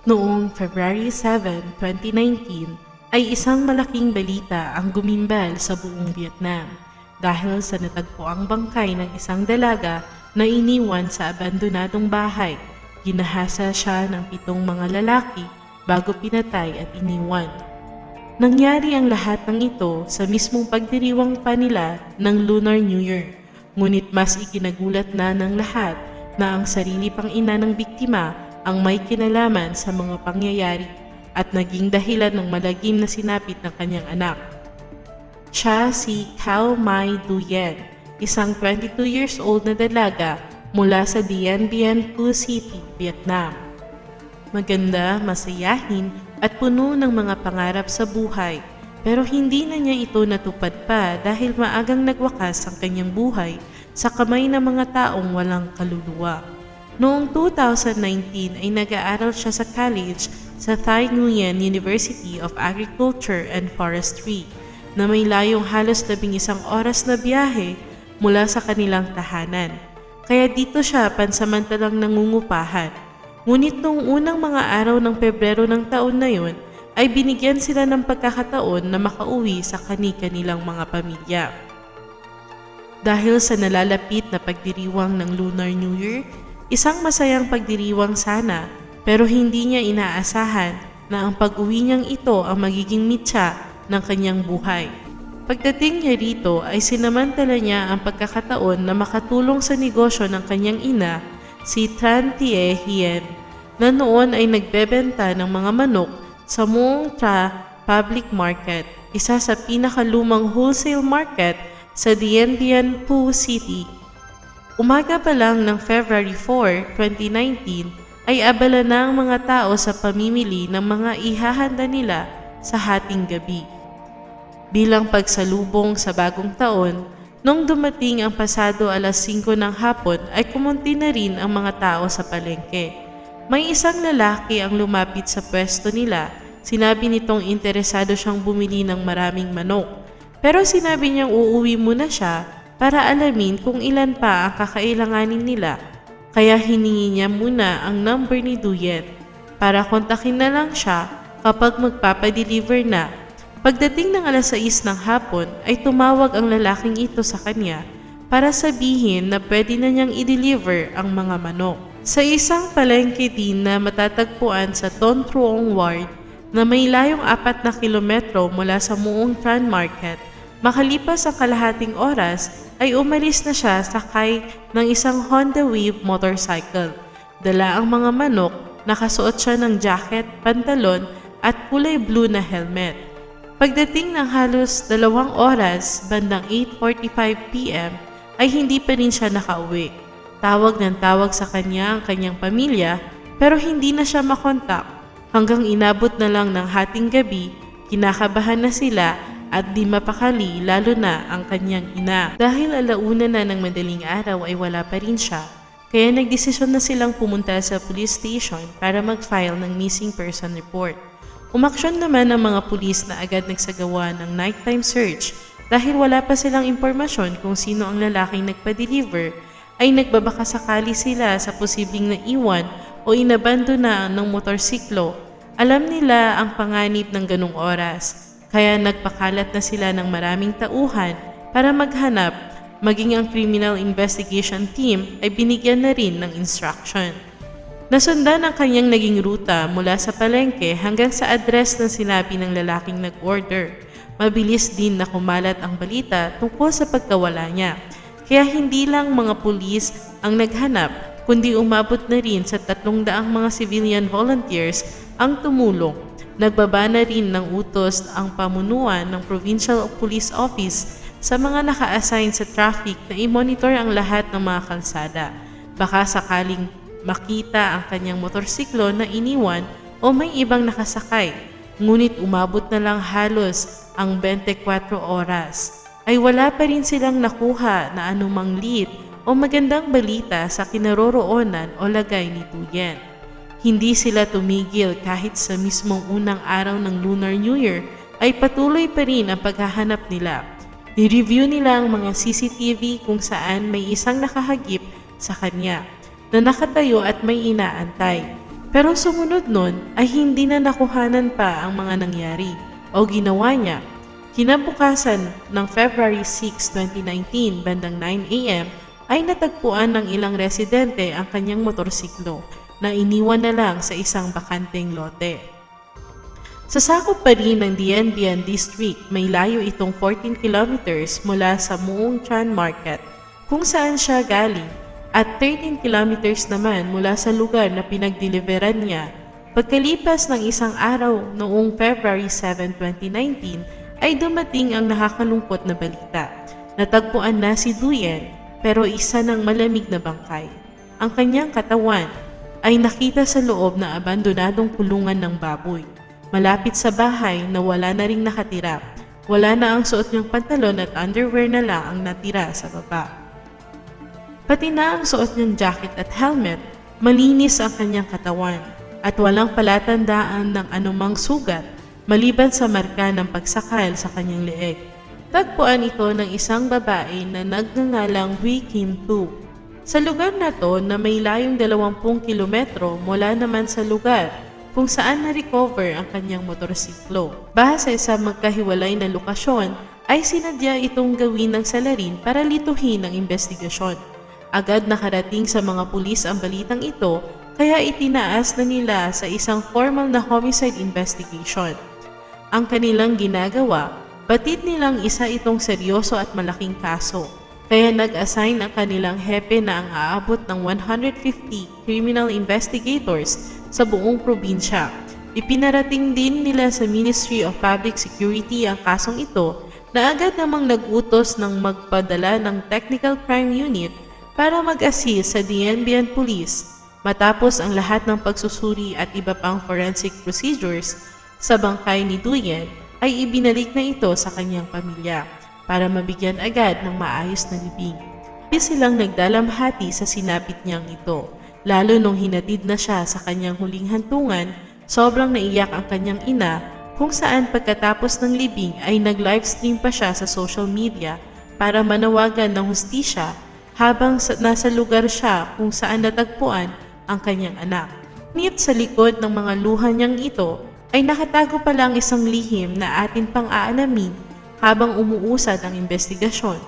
Noong February 7, 2019, ay isang malaking balita ang gumimbal sa buong Vietnam dahil sa natagpuang bangkay ng isang dalaga na iniwan sa abandonadong bahay. Ginahasa siya ng 7 mga lalaki bago pinatay at iniwan. Nangyari ang lahat ng ito sa mismong pagdiriwang pa nila ng Lunar New Year, ngunit mas ikinagulat na ng lahat na ang sarili pang ina ng biktima ang may kinalaman sa mga pangyayari at naging dahilan ng malagim na sinapit ng kanyang anak. Siya si Cao Mai Duyen, isang 22 years old na dalaga mula sa Dien Bien Phu City, Vietnam. Maganda, masayahin at puno ng mga pangarap sa buhay, pero hindi na niya ito natupad pa dahil maagang nagwakas ang kanyang buhay sa kamay ng mga taong walang kaluluwa. Noong 2019 ay nag-aaral siya sa college sa Thai Nguyen University of Agriculture and Forestry na may layong halos 11 oras na biyahe mula sa kanilang tahanan. Kaya dito siya pansamantalang nangungupahan. Ngunit noong unang mga araw ng Pebrero ng taon na yun, ay binigyan sila ng pagkakataon na makauwi sa kani-kanilang mga pamilya. Dahil sa nalalapit na pagdiriwang ng Lunar New Year, isang masayang pagdiriwang sana, pero hindi niya inaasahan na ang pag-uwi niyang ito ang magiging mitya ng kanyang buhay. Pagdating niya rito ay sinamantala niya ang pagkakataon na makatulong sa negosyo ng kanyang ina, si Tran Tie Hien, na noon ay nagbebenta ng mga manok sa Muong Tra Public Market, isa sa pinakalumang wholesale market sa Dien Bien Phu City. Umaga pa lang ng February 4, 2019 ay abala na ang mga tao sa pamimili ng mga ihahanda nila sa hating gabi. Bilang pagsalubong sa bagong taon, nung dumating ang pasado alas 5 ng hapon ay kumunti na rin ang mga tao sa palengke. May isang lalaki ang lumapit sa pwesto nila. Sinabi nitong interesado siyang bumili ng maraming manok. Pero sinabi niyang uuwi muna siya para alamin kung ilan pa ang kakailanganin nila. Kaya hiningi niya muna ang number ni Duyen para kontakin na lang siya kapag magpapadeliver na. Pagdating ng alas 6 ng hapon ay tumawag ang lalaking ito sa kanya para sabihin na pwede na niyang i-deliver ang mga manok. Sa isang palengke din na matatagpuan sa Ton Truong Ward na may layong 4 na kilometro mula sa Muong Tran Market, makalipas ang kalahating oras ay umalis na siya sakay ng isang Honda Wave motorcycle. Dala ang mga manok, nakasuot siya ng jacket, pantalon at kulay blue na helmet. Pagdating ng halos 2 oras, bandang 8:45 p.m. ay hindi pa rin siya nakauwi. Tawag ng tawag sa kanya ang kanyang pamilya pero hindi na siya makontak. Hanggang inabot na lang ng hating gabi, kinakabahan na sila at di mapakali lalo na ang kanyang ina. Dahil alauna na ng madaling araw ay wala pa rin siya, kaya nagdesisyon na silang pumunta sa police station para mag-file ng missing person report. Umaksyon naman ang mga pulis na agad nagsagawa ng nighttime search dahil wala pa silang impormasyon kung sino ang lalaking nagpa-deliver ay nagbabaka sakali sila sa posibleng naiwan o inabandona ng motorsiklo. Alam nila ang panganib ng ganong oras, kaya nagpakalat na sila ng maraming tauhan para maghanap, maging ang criminal investigation team ay binigyan na rin ng instruction. Nasundan ang kanyang naging ruta mula sa palengke hanggang sa address na sinabi ng lalaking nag-order. Mabilis din na kumalat ang balita tungkol sa pagkawala niya. Kaya hindi lang mga pulis ang naghanap, kundi umabot na rin sa 300 mga civilian volunteers ang tumulong. Nagbaba na rin ng utos ang pamunuan ng Provincial Police Office sa mga naka-assign sa traffic na i-monitor ang lahat ng mga kalsada. Baka sakaling makita ang kanyang motorsiklo na iniwan o may ibang nakasakay. Ngunit umabot na lang halos ang 24 oras. Ay wala pa rin silang nakuha na anumang lead o magandang balita sa kinaroroonan o lagay ni Duyen. Hindi sila tumigil kahit sa mismong unang araw ng Lunar New Year ay patuloy pa rin ang paghahanap nila. Ni-review nila ang mga CCTV kung saan may isang nakahagip sa kanya na nakatayo at may inaantay. Pero sumunod nun ay hindi na nakuhanan pa ang mga nangyari o ginawa niya. Kinabukasan ng February 6, 2019, bandang 9 a.m. ay natagpuan ng ilang residente ang kanyang motorsiklo na iniwan na lang sa isang bakanteng lote. Sa sakop pa rin ng Dien Bien District, may layo itong 14 kilometers mula sa Muong Chan Market kung saan siya galing at 13 kilometers naman mula sa lugar na pinagdeliveran niya. Pagkalipas ng isang araw noong February 7, 2019 ay dumating ang nakakalungkot na balita. Natagpuan na si Duyen pero isa ng malamig na bangkay. Ang kanyang katawan ay nakita sa loob na abandonadong kulungan ng baboy. Malapit sa bahay na wala na ring nakatira. Wala na ang suot niyang pantalon at underwear na lang ang natira sa baba. Pati na ang suot niyang jacket at helmet, malinis ang kanyang katawan at walang palatandaan ng anumang sugat maliban sa marka ng pagsakal sa kanyang leeg. Tagpuan ito ng isang babae na nagngangalang Hui Kim Tu. Sa lugar na to na may layong 20 kilometro mula naman sa lugar kung saan na-recover ang kanyang motorsiklo. Base sa magkahiwalay na lokasyon, ay sinadya itong gawin ng salarin para lituhin ang investigasyon. Agad nakarating sa mga pulis ang balitang ito, kaya itinaas na nila sa isang formal na homicide investigation. Ang kanilang ginagawa, batid nilang isa itong seryoso at malaking kaso, kaya nag-assign ang kanilang hepe na ang aabot ng 150 criminal investigators sa buong probinsya. Ipinarating din nila sa Ministry of Public Security ang kasong ito na agad namang nag-utos ng magpadala ng Technical Crime Unit para mag-assist sa Dien Bien Police matapos ang lahat ng pagsusuri at iba pang forensic procedures sa bangkay ni Duyen ay ibinalik na ito sa kanyang pamilya para mabigyan agad ng maayos na libing. Hindi silang nagdalamhati sa sinapit niyang ito. Lalo nung hinatid na siya sa kanyang huling hantungan, sobrang naiyak ang kanyang ina kung saan pagkatapos ng libing ay nag-livestream pa siya sa social media para manawagan ng hustisya habang nasa lugar siya kung saan natagpuan ang kanyang anak. Ngunit sa likod ng mga luha niyang ito ay nakatago pa lang isang lihim na atin pang aalamin habang umuusad ang investigasyon.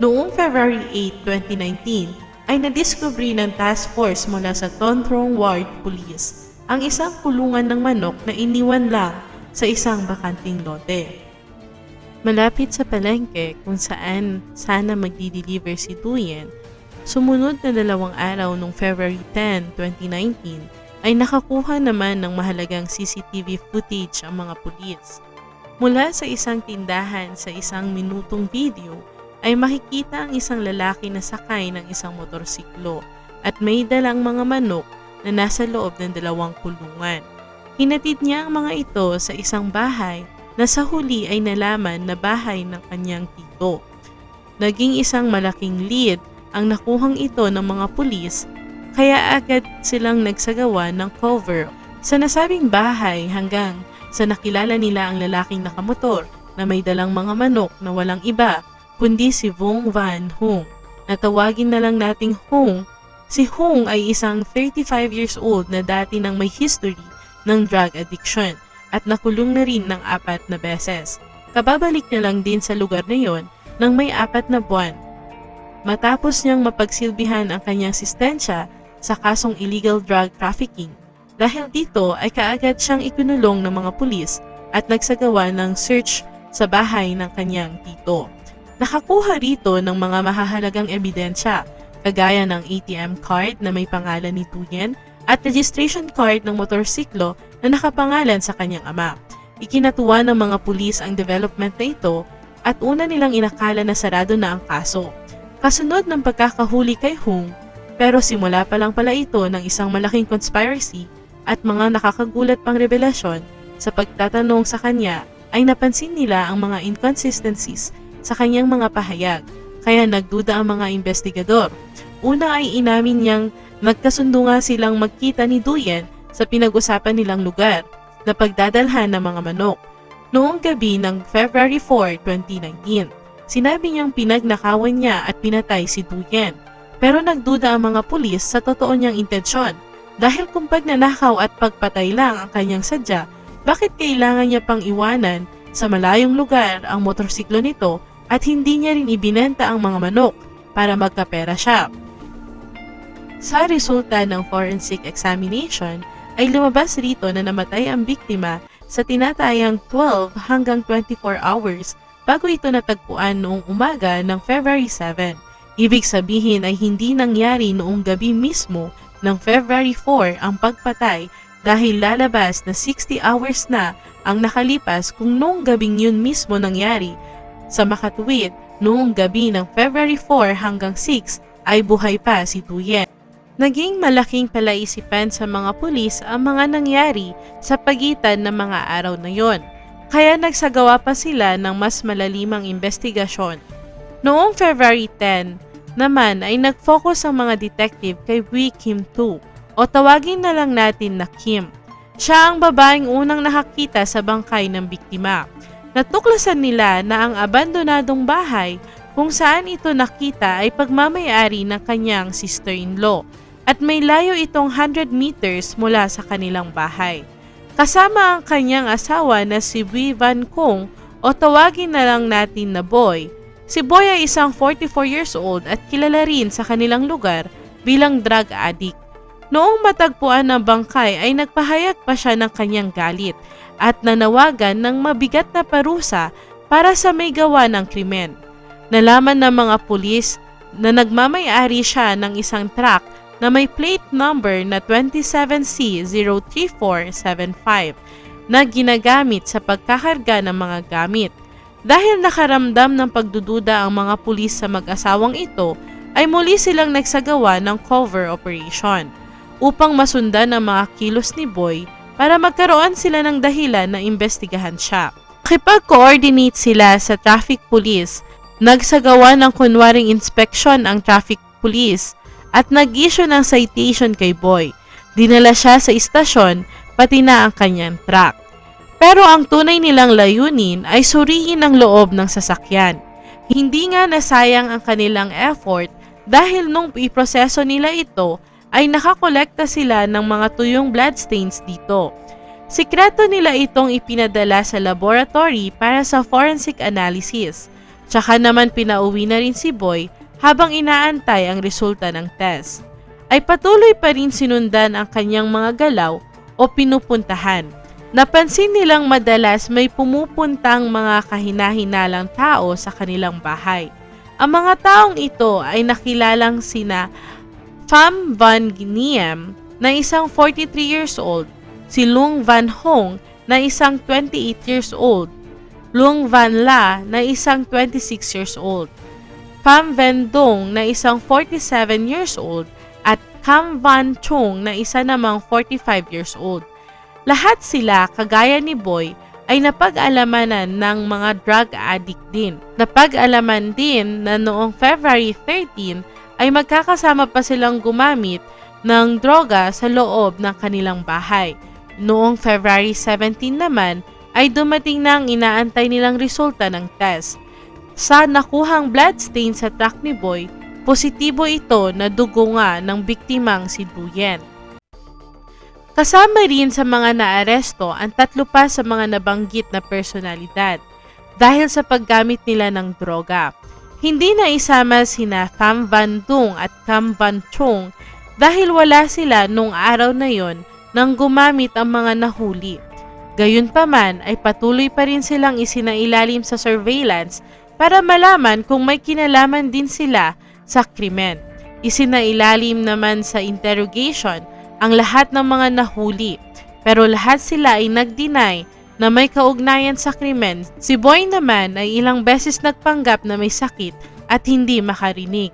Noong February 8, 2019, ay nadiskubre ng task force mula sa Ton Trong Ward Police ang isang kulungan ng manok na iniwan lang sa isang bakanting lote. Malapit sa palengke kung saan sana magdi-deliver si Duyen, sumunod na 2 araw noong February 10, 2019 ay nakakuha naman ng mahalagang CCTV footage ang mga pulis. Mula sa isang tindahan sa isang minutong video, ay makikita ang isang lalaki na sakay ng isang motorsiklo at may dalang mga manok na nasa loob ng 2 kulungan. Hinatid niya ang mga ito sa isang bahay na sa huli ay nalaman na bahay ng kanyang tito. Naging isang malaking lead ang nakuhang ito ng mga pulis, kaya agad silang nagsagawa ng cover sa nasabing bahay hanggang sa nakilala nila ang lalaking nakamotor na may dalang mga manok na walang iba kundi si Vong Van Hung. Natawagin na lang nating Hung. Si Hung ay isang 35 years old na dati nang may history ng drug addiction at nakulong na rin ng 4 na beses. Kababalik na lang din sa lugar na yon nang may 4 na buwan. Matapos niyang mapagsilbihan ang kanyang sistensya sa kasong illegal drug trafficking. Dahil dito ay kaagad siyang ikinulong ng mga pulis at nagsagawa ng search sa bahay ng kanyang tito. Nakakuha rito ng mga mahahalagang ebidensya, kagaya ng ATM card na may pangalan ni Duyen at registration card ng motorsiklo na nakapangalan sa kanyang ama. Ikinatuwa ng mga pulis ang development na ito at una nilang inakala na sarado na ang kaso. Kasunod ng pagkakahuli kay Hung, pero simula pa lang pala ito ng isang malaking conspiracy at mga nakakagulat pang revelasyon. Sa pagtatanong sa kanya ay napansin nila ang mga inconsistencies sa kanyang mga pahayag, kaya nagduda ang mga investigador. Una ay inamin niyang nagkasundo nga silang magkita ni Duyen sa pinag-usapan nilang lugar na pagdadalhan ng mga manok. Noong gabi ng February 4, 2019, sinabi niyang pinagnakawan niya at pinatay si Duyen. Pero nagduda ang mga pulis sa totoo niyang intensyon Dahil kung pagnanakaw at pagpatay lang ang kanyang sadya, bakit kailangan niya pang iwanan sa malayong lugar ang motorsiklo nito at hindi niya rin ibinenta ang mga manok para magkapera siya? Sa resulta ng forensic examination ay lumabas rito na namatay ang biktima sa tinatayang 12 hanggang 24 hours bago ito natagpuan noong umaga ng February 7. Ibig sabihin ay hindi nangyari noong gabi mismo ng February 4 ang pagpatay dahil lalabas na 60 hours na ang nakalipas kung noong gabing yun mismo nangyari. Sa makatuwid, noong gabi ng February 4 hanggang 6 ay buhay pa si Duyen. Naging malaking palaisipan sa mga pulis ang mga nangyari sa pagitan ng mga araw na yon. Kaya nagsagawa pa sila ng mas malalimang investigasyon. Noong February 10 naman ay nag-focus ang mga detective kay Wee Kim Tu o tawagin na lang natin na Kim. Siya ang babaeng unang nakakita sa bangkay ng biktima. Natuklasan nila na ang abandonadong bahay kung saan ito nakita ay pagmamayari ng kanyang sister-in-law at may layo itong 100 meters mula sa kanilang bahay. Kasama ang kanyang asawa na si Wee Van Kong o tawagin na lang natin na Boy. Si Boy ay isang 44 years old at kilala rin sa kanilang lugar bilang drug addict. Noong matagpuan ng bangkay ay nagpahayag pa siya ng kanyang galit at nanawagan ng mabigat na parusa para sa may gawa ng krimen. Nalaman ng mga pulis na nagmamayari siya ng isang truck na may plate number na 27C03475 na ginagamit sa pagkakarga ng mga gamit. Dahil nakaramdam ng pagdududa ang mga pulis sa mag-asawang ito, ay muli silang nagsagawa ng cover operation upang masundan ang mga kilos ni Boy para magkaroon sila ng dahilan na imbestigahan siya. Nakipag-coordinate sila sa traffic police, nagsagawa ng kunwaring inspeksyon ang traffic police at nag-issue ng citation kay Boy. Dinala siya sa istasyon pati na ang kanyang truck. Pero ang tunay nilang layunin ay suriin ang loob ng sasakyan. Hindi nga nasayang ang kanilang effort dahil nung iproseso nila ito ay nakakolekta sila ng mga tuyong bloodstains dito. Sikreto nila itong ipinadala sa laboratory para sa forensic analysis. Tsaka naman pinauwi na rin si Boy habang inaantay ang resulta ng test. Ay patuloy pa rin sinundan ang kanyang mga galaw o pinupuntahan. Napansin nilang madalas may pumupuntang mga kahina-hinalang tao sa kanilang bahay. Ang mga taong ito ay nakilalang sina Pham Van Diem na isang 43 years old, si Lung Van Hong na isang 28 years old, Lung Van La na isang 26 years old, Pham Van Dong na isang 47 years old at Cam Van Chung na isa namang 45 years old. Lahat sila, kagaya ni Boy, ay napag-alamanan ng mga drug addict din. Napag-alaman din na noong February 13 ay magkakasama pa silang gumamit ng droga sa loob ng kanilang bahay. Noong February 17 naman ay dumating na ang inaantay nilang resulta ng test. Sa nakuhang bloodstain sa truck ni Boy, positibo ito na dugo nga ng biktimang si Duyen. Kasama rin sa mga naaresto ang 3 pa sa mga nabanggit na personalidad dahil sa paggamit nila ng droga. Hindi na isama sina Pham Van Dong at Cam Van Chung dahil wala sila nung araw na yon nang gumamit ang mga nahuli. Gayunpaman ay patuloy pa rin silang isinailalim sa surveillance para malaman kung may kinalaman din sila sa krimen. Isinailalim naman sa interrogation ang lahat ng mga nahuli, pero lahat sila ay nag-deny na may kaugnayan sa krimen. Si Boy naman ay ilang beses nagpanggap na may sakit at hindi makarinig.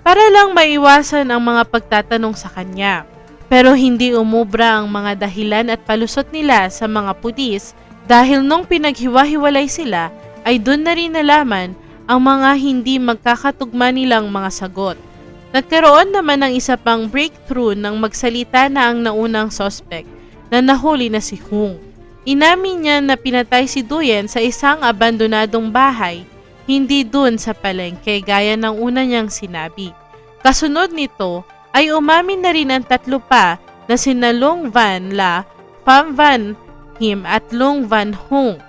Para lang maiwasan ang mga pagtatanong sa kanya. Pero hindi umubra ang mga dahilan at palusot nila sa mga pulis dahil nung pinaghiwa-hiwalay sila ay doon na rin nalaman ang mga hindi magkakatugma nilang mga sagot. Nagkaroon naman ng isa pang breakthrough nang magsalita na ang naunang suspect na nahuli na si Hung. Inamin niya na pinatay si Duyen sa isang abandonadong bahay, hindi dun sa palengke gaya ng una niyang sinabi. Kasunod nito ay umamin na rin ang tatlo pa na sina Long Van La, Pham Van Him at Long Van Hung.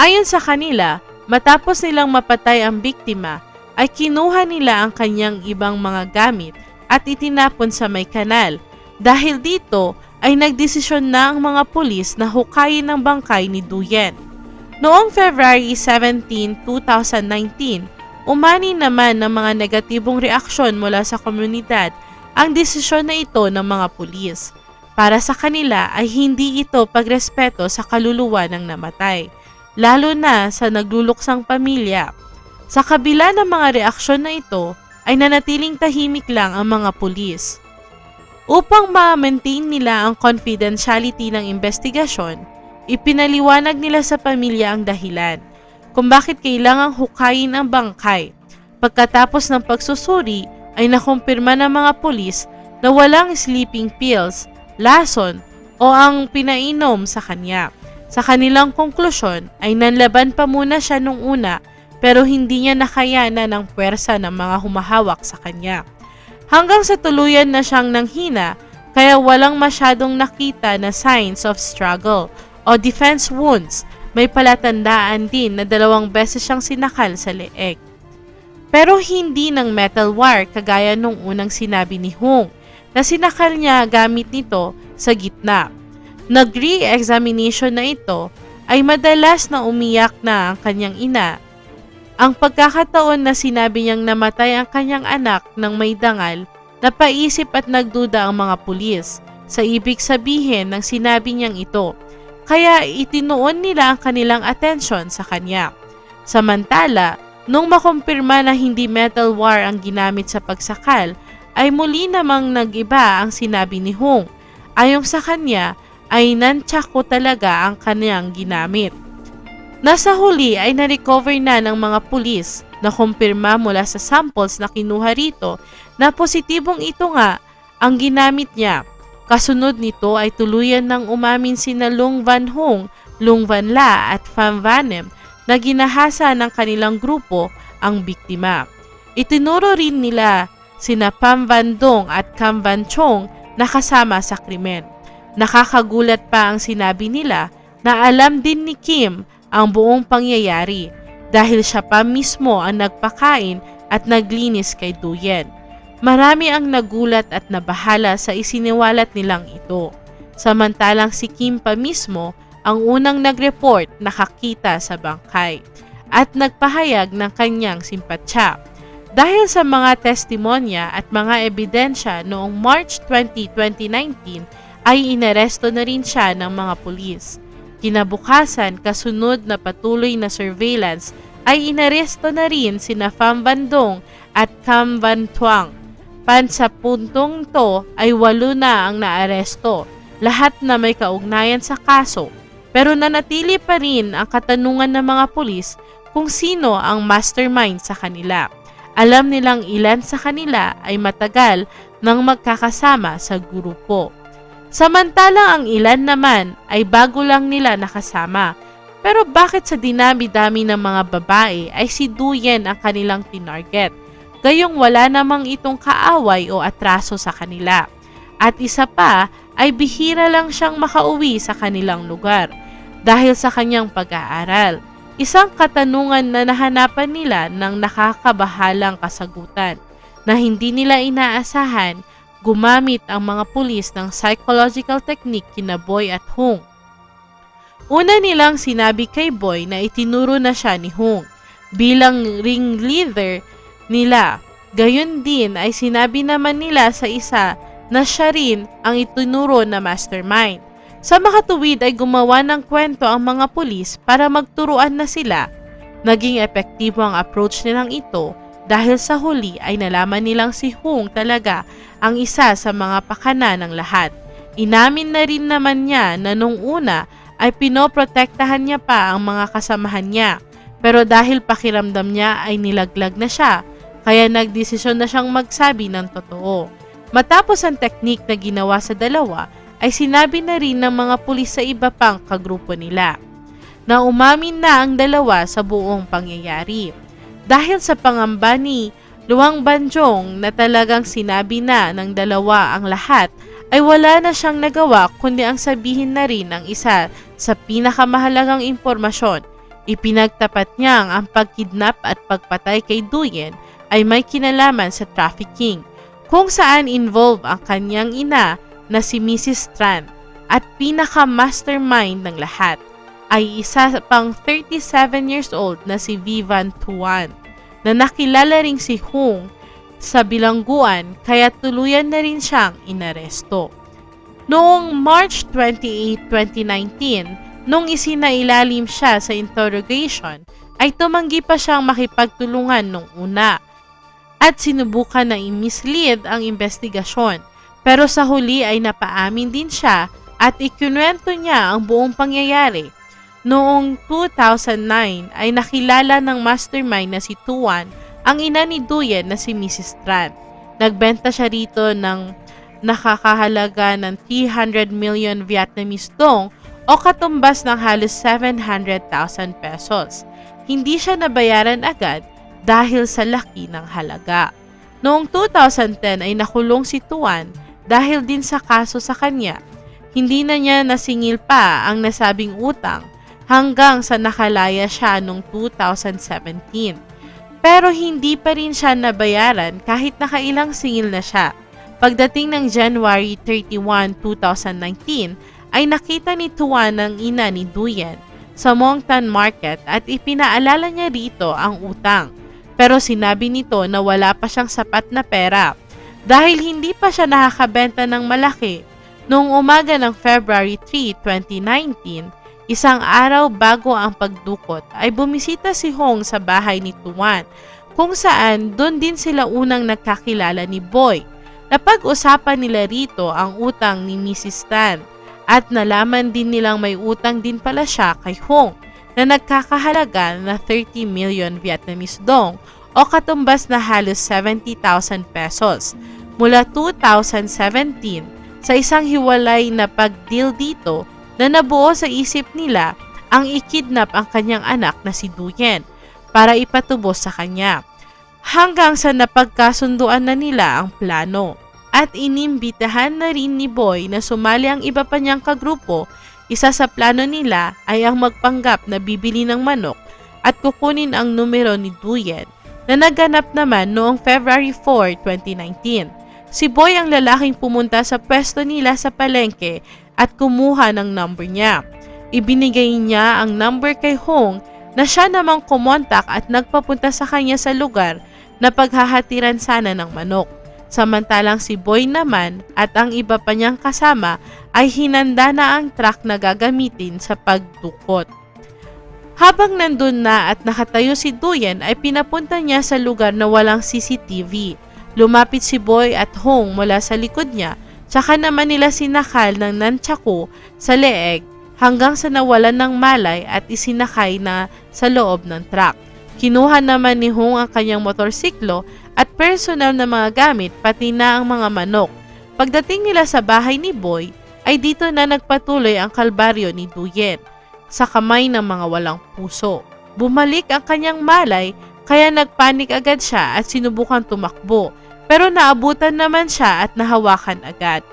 Ayon sa kanila, matapos nilang mapatay ang biktima, ay kinuha nila ang kanyang ibang mga gamit at itinapon sa may kanal. Dahil dito ay nagdesisyon na ang mga pulis na hukayin ang bangkay ni Duyen. Noong February 17, 2019, umani naman ng mga negatibong reaksyon mula sa komunidad ang desisyon na ito ng mga pulis. Para sa kanila ay hindi ito pagrespeto sa kaluluwa ng namatay, lalo na sa nagluluksang pamilya. Sa kabila ng mga reaksyon na ito, ay nanatiling tahimik lang ang mga pulis. Upang ma-maintain nila ang confidentiality ng investigasyon, ipinaliwanag nila sa pamilya ang dahilan kung bakit kailangang hukayin ang bangkay. Pagkatapos ng pagsusuri ay nakumpirma ng mga pulis na walang sleeping pills, lason o ang pinainom sa kanya. Sa kanilang konklusyon ay nanlaban pa muna siya nung una pero hindi niya nakayanan ng puwersa ng mga humahawak sa kanya. Hanggang sa tuluyan na siyang nanghina kaya walang masyadong nakita na signs of struggle o defense wounds. May palatandaan din na 2 beses siyang sinakal sa leeg. Pero hindi ng metal wire kagaya nung unang sinabi ni Hung na sinakal niya gamit nito sa gitna. Nag-re-examination na ito ay madalas na umiyak na ang kanyang ina. Ang pagkakataon na sinabi niyang namatay ang kanyang anak ng may dangal, napaisip at nagduda ang mga pulis sa ibig sabihin ng sinabi niyang ito. Kaya itinuon nila ang kanilang atensyon sa kanya. Samantala, nung makumpirma na hindi metal wire ang ginamit sa pagsakal, ay muli namang nag-iba ang sinabi ni Hung. Ayon sa kanya, ay nunchaku talaga ang kanyang ginamit. Nasa huli ay na-recover na ng mga pulis na kumpirma mula sa samples na kinuha rito na positibong ito nga ang ginamit niya. Kasunod nito ay tuluyan ng umamin sina Long Van Hung, Long Van La at Pham Van Him na ginahasa ng kanilang grupo ang biktima. Itinuro rin nila sina Pham Van Dong at Cam Van Chong na kasama sa krimen. Nakakagulat pa ang sinabi nila na alam din ni Kim ang buong pangyayari dahil siya pa mismo ang nagpakain at naglinis kay Duyen. Marami ang nagulat at nabahala sa isiniwalat nilang ito. Samantalang si Kim pa mismo ang unang nag-report na nakakita sa bangkay at nagpahayag ng kanyang simpatsya. Dahil sa mga testimonya at mga ebidensya noong March 20, 2019 ay inaresto na rin siya ng mga pulis. Kinabukasan, kasunod na patuloy na surveillance ay inaresto na rin sina Pham Van Dong at Cam Van Thuong. Sa puntong to ay 8 na ang naaresto, lahat na may kaugnayan sa kaso. Pero nanatili pa rin ang katanungan ng mga pulis kung sino ang mastermind sa kanila. Alam nilang ilan sa kanila ay matagal nang magkakasama sa grupo. Samantalang ang ilan naman ay bago lang nila nakasama. Pero bakit sa dinami-dami ng mga babae ay si Duyen ang kanilang tinarget? Gayong wala namang itong kaaway o atraso sa kanila. At isa pa ay bihira lang siyang makauwi sa kanilang lugar dahil sa kanyang pag-aaral. Isang katanungan na nahanapan nila ng nakakabahalang kasagutan na hindi nila inaasahan. Gumamit ang mga pulis ng psychological technique kina Boy at Hung. Una nilang sinabi kay Boy na itinuro na siya ni Hung bilang ringleader nila. Gayon din ay sinabi naman nila sa isa na siya rin ang itinuro na mastermind. Sa makatuwid ay gumawa ng kwento ang mga pulis para magturuan na sila. Naging epektibo ang approach nilang ito dahil sa huli ay nalaman nilang si Hung talaga ang isa sa mga pakana ng lahat. Inamin na rin naman niya na nung una ay pinoprotektahan niya pa ang mga kasamahan niya. Pero dahil pakiramdam niya ay nilaglag na siya, kaya nagdesisyon na siyang magsabi ng totoo. Matapos ang teknik na ginawa sa dalawa, ay sinabi na rin ng mga pulis sa iba pang kagrupo nila na umamin na ang dalawa sa buong pangyayari. Dahil sa pangamba ni Luwang Banjong na talagang sinabi na ng dalawa ang lahat ay wala na siyang nagawa kundi ang sabihin na rin ang isa sa pinakamahalagang impormasyon. Ipinagtapat niyang ang pagkidnap at pagpatay kay Duyen ay may kinalaman sa trafficking, kung saan involved ang kanyang ina na si Mrs. Tran at pinaka-mastermind ng lahat ay isa pang 37 years old na si Vivan Tuan na nakilala ring si Hung sa bilangguan kaya tuluyan na rin siyang inaresto. Noong March 28, 2019, nung isinailalim siya sa interrogation, ay tumanggi pa siyang makipagtulungan nung una at sinubukan na i-mislead ang investigasyon. Pero sa huli ay napaamin din siya at ikinuwento niya ang buong pangyayari. Noong 2009 ay nakilala ng mastermind na si Tuan ang ina ni Duyen na si Mrs. Tran. Nagbenta siya rito ng nakakahalaga ng 300 million Vietnamese dong o katumbas ng halos 700,000 pesos. Hindi siya nabayaran agad dahil sa laki ng halaga. Noong 2010 ay nakulong si Tuan dahil din sa kaso sa kanya. Hindi na niya nasingil pa ang nasabing utang hanggang sa nakalaya siya noong 2017. Pero hindi pa rin siya nabayaran kahit nakailang singil na siya. Pagdating ng January 31, 2019 ay nakita ni Tuan ang ina ni Duyen sa Mongtan Market at ipinaalala niya rito ang utang. Pero sinabi nito na wala pa siyang sapat na pera dahil hindi pa siya nakakabenta ng malaki. Noong umaga ng February 3, 2019, isang araw bago ang pagdukot ay bumisita si Hong sa bahay ni Tuan kung saan doon din sila unang nagkakilala ni Boy. Napag-usapan nila rito ang utang ni Mrs. Tan at nalaman din nilang may utang din pala siya kay Hong na nagkakahalaga na 30 million Vietnamese dong o katumbas na halos 70,000 pesos. Mula 2017, sa isang hiwalay na pag-deal dito na nabuo sa isip nila ang ikidnap ang kanyang anak na si Duyen para ipatubos sa kanya. Hanggang sa napagkasunduan na nila ang plano at inimbitahan na rin ni Boy na sumali ang iba pa niyang kagrupo. Isa sa plano nila ay ang magpanggap na bibili ng manok at kukunin ang numero ni Duyen na naganap naman noong February 4, 2019. Si Boy ang lalaking pumunta sa pwesto nila sa palengke at kumuha ng number niya. Ibinigay niya ang number kay Hong na siya namang kumontak at nagpapunta sa kanya sa lugar na paghahatiran sana ng manok. Samantalang si Boy naman at ang iba pa niyang kasama ay hinanda na ang truck na gagamitin sa pagdukot. Habang nandun na at nakatayo si Duyen ay pinapunta niya sa lugar na walang CCTV. Lumapit si Boy at Hong mula sa likod niya, tsaka naman nila sinakal ng nunchaku sa leeg hanggang sa nawalan ng malay at isinakay na sa loob ng truck. Kinuha naman ni Hong ang kanyang motorsiklo at personal na mga gamit pati na ang mga manok. Pagdating nila sa bahay ni Boy ay dito na nagpatuloy ang kalbaryo ni Duyen sa kamay ng mga walang puso. Bumalik ang kanyang malay kaya nagpanik agad siya at sinubukan tumakbo pero naabutan naman siya at nahawakan agad.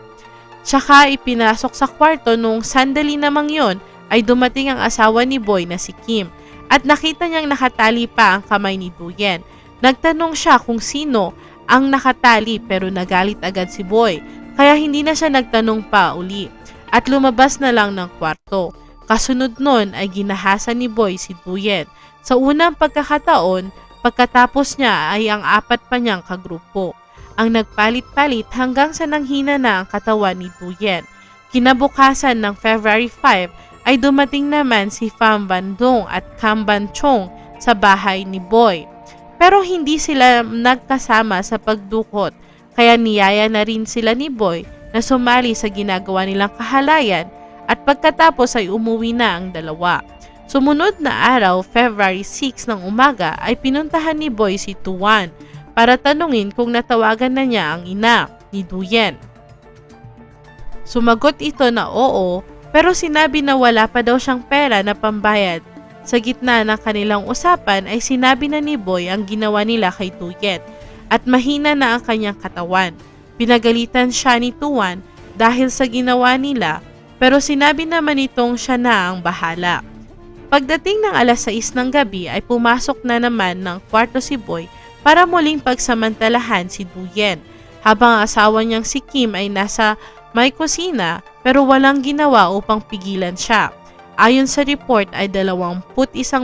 Tsaka ipinasok sa kwarto nung sandali namang yon ay dumating ang asawa ni Boy na si Kim at nakita niyang nakatali pa ang kamay ni Duyen. Nagtanong siya kung sino ang nakatali pero nagalit agad si Boy kaya hindi na siya nagtanong pa uli at lumabas na lang ng kwarto. Kasunod nun ay ginahasa ni Boy si Duyen. Sa unang pagkakataon, pagkatapos niya ay ang apat pa niyang kagrupo ang nagpalit-palit hanggang sa nanghina na ang katawan ni Duyen. Kinabukasan ng February 5 ay dumating naman si Pham Van Dong at Cam Van Chong sa bahay ni Boy. Pero hindi sila nagkasama sa pagdukot kaya niyaya na rin sila ni Boy na sumali sa ginagawa nilang kahalayan at pagkatapos ay umuwi na ang dalawa. Sumunod na araw, February 6 ng umaga ay pinuntahan ni Boy si Tuan para tanungin kung natawagan na niya ang ina ni Duyen. Sumagot ito na oo pero sinabi na wala pa daw siyang pera na pambayad. Sa gitna ng kanilang usapan ay sinabi na ni Boy ang ginawa nila kay Duyen at mahina na ang kanyang katawan. Pinagalitan siya ni Tuan dahil sa ginawa nila, pero sinabi naman nitong siya na ang bahala. Pagdating ng alas 6 ng gabi ay pumasok na naman ng kwarto si Boy para muling pagsamantalahan si Duyen, habang ang asawa niyang si Kim ay nasa may kusina pero walang ginawa upang pigilan siya. Ayon sa report ay 21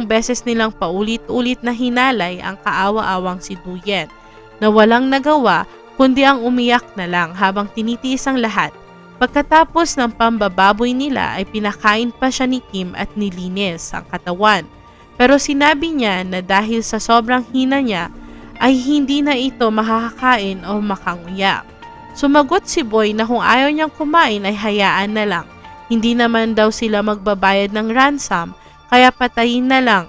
beses nilang paulit-ulit na hinalay ang kaawa-awang si Duyen na walang nagawa kundi ang umiyak na lang habang tinitiis ang lahat. Pagkatapos ng pambababoy nila ay pinakain pa siya ni Kim at nilinis ang katawan. Pero sinabi niya na dahil sa sobrang hina niya ay hindi na ito makakakain o makanguya. Sumagot si Boy na kung ayaw niyang kumain ay hayaan na lang. Hindi naman daw sila magbabayad ng ransom kaya patayin na lang.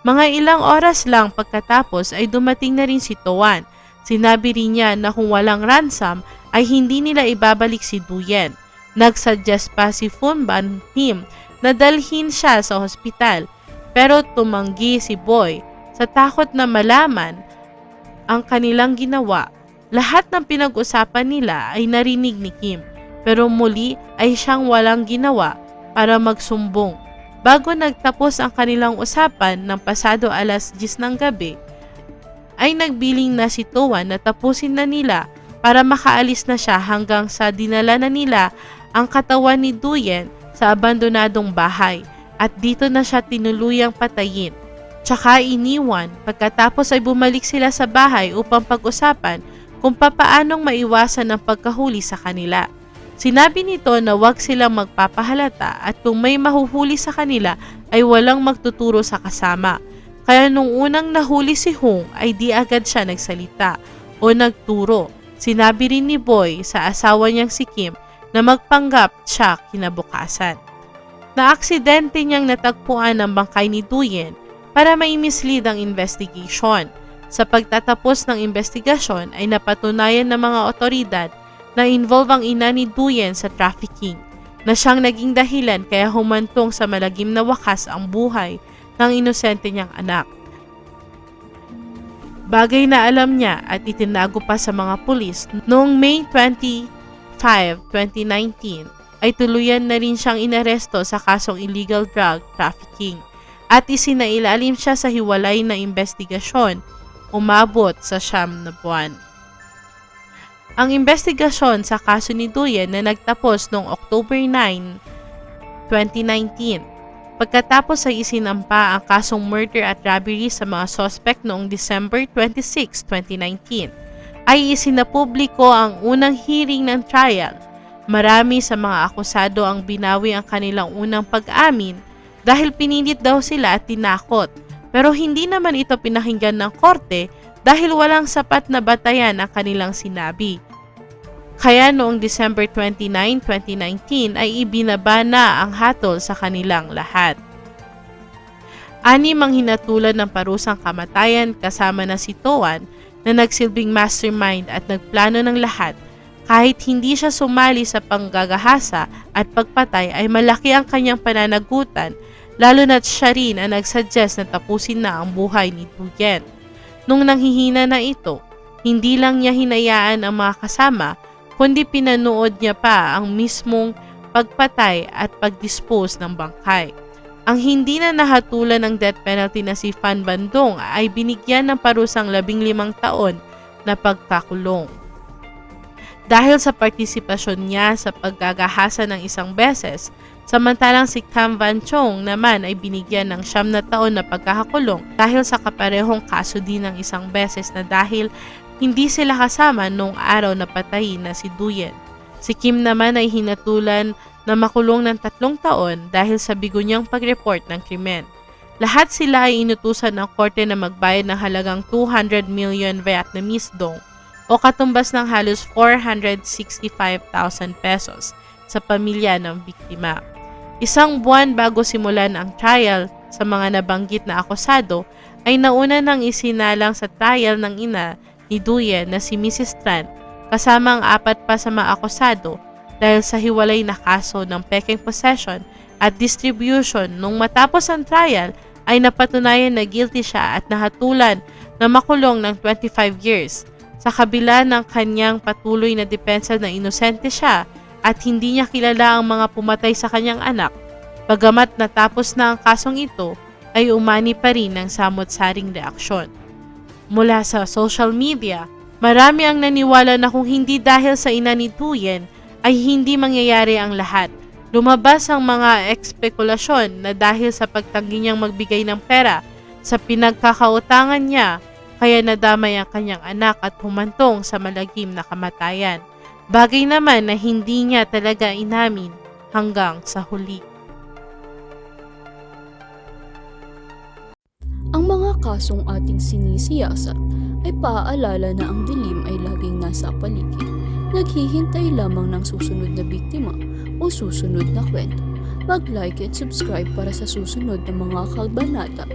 Mga ilang oras lang pagkatapos ay dumating na rin si Tuan. Sinabi rin niya na kung walang ransom ay hindi nila ibabalik si Duyen. Nagsuggest pa si Fun Ban Him na dalhin siya sa hospital pero tumanggi si Boy sa takot na malaman ang kanilang ginawa. Lahat ng pinag-usapan nila ay narinig ni Kim pero muli ay siyang walang ginawa para magsumbong. Bago nagtapos ang kanilang usapan ng pasado alas 10 ng gabi, ay nagbiling na si Tuan na tapusin na nila para makaalis na siya hanggang sa dinala na nila ang katawan ni Duyen sa abandonadong bahay at dito na siya tinuluyang patayin. Tsaka iniwan pagkatapos ay bumalik sila sa bahay upang pag-usapan kung papaanong maiwasan ang pagkahuli sa kanila. Sinabi nito na wag silang magpapahalata at kung may mahuhuli sa kanila ay walang magtuturo sa kasama. Kaya nung unang nahuli si Hong ay di agad siya nagsalita o nagturo. Sinabi rin ni Boy sa asawa niyang si Kim na magpanggap siya kinabukasan. Na-aksidente niyang natagpuan ang bangkay ni Duyen para mai-mislead ang investigation. Sa pagtatapos ng investigasyon ay napatunayan ng mga otoridad na involve ang ina ni Duyen sa trafficking, na siyang naging dahilan kaya humantong sa malagim na wakas ang buhay ng inosente niyang anak. Bagay na alam niya at itinago pa sa mga pulis. Noong May 25, 2019 ay tuluyan na rin siyang inaresto sa kasong illegal drug trafficking at isinailalim siya sa hiwalay na investigasyon umabot sa 9 na buwan. Ang investigasyon sa kaso ni Duyen na nagtapos noong October 9, 2019. Pagkatapos ay isinampa ang kasong murder at robbery sa mga suspect noong December 26, 2019, ay isinapubliko ang unang hearing ng trial. Marami sa mga akusado ang binawi ang kanilang unang pag-amin dahil pinilit daw sila at tinakot. Pero hindi naman ito pinakinggan ng korte dahil walang sapat na batayan ang kanilang sinabi. Kaya noong December 29, 2019 ay ibinaba na ang hatol sa kanilang lahat. 6 ang hinatulan ng parusang kamatayan kasama na si Tuan na nagsilbing mastermind at nagplano ng lahat. Kahit hindi siya sumali sa panggagahasa at pagpatay ay malaki ang kanyang pananagutan, lalo na't siya rin ang nagsuggest na tapusin na ang buhay ni Duyen. Nung nanghihina na ito, hindi lang niya hinayaan ang mga kasama, kundi pinanood niya pa ang mismong pagpatay at pagdispose ng bangkay. Ang hindi na nahatulan ng death penalty na si Fan Bandong ay binigyan ng parusang 15 taon na pagkakulong. Dahil sa partisipasyon niya sa paggagahasa ng isang beses, samantalang si Cam Van Chong naman ay binigyan ng 9 na taon na pagkakakulong dahil sa kaparehong kaso din ng isang beses na dahil hindi sila kasama noong araw na patayin na si Duyen. Si Kim naman ay hinatulan na makulong ng 3 taon dahil sa bigo niyang pag-report ng krimen. Lahat sila ay inutusan ng korte na magbayad ng halagang 200 million Vietnamese dong o katumbas ng halos 465,000 pesos sa pamilya ng biktima. 1 buwan bago simulan ang trial sa mga nabanggit na akusado ay nauna nang isinalang sa trial ng ina ni Duyen na si Mrs. Tran kasama ang 4 pa sa mga akusado dahil sa hiwalay na kaso ng peking possession at distribution. Nung matapos ang trial ay napatunayan na guilty siya at nahatulan na makulong ng 25 years. Sa kabila ng kanyang patuloy na depensa na inosente siya at hindi niya kilala ang mga pumatay sa kanyang anak, bagamat natapos na ang kasong ito, ay umani pa rin ng samot-saring reaksyon. Mula sa social media, marami ang naniwala na kung hindi dahil sa ina ni Thuyen ay hindi mangyayari ang lahat. Lumabas ang mga ekspekulasyon na dahil sa pagtanggi niyang magbigay ng pera sa pinagkakautangan niya, kaya nadamay ang kanyang anak at humantong sa malagim na kamatayan. Bagay naman na hindi niya talaga inamin hanggang sa huli. Ang mga kasong ating sinisiyasat ay paaalala na ang dilim ay laging nasa paligid. Naghihintay lamang ng susunod na biktima o susunod na kwento. Mag-like at subscribe para sa susunod na mga kabanata.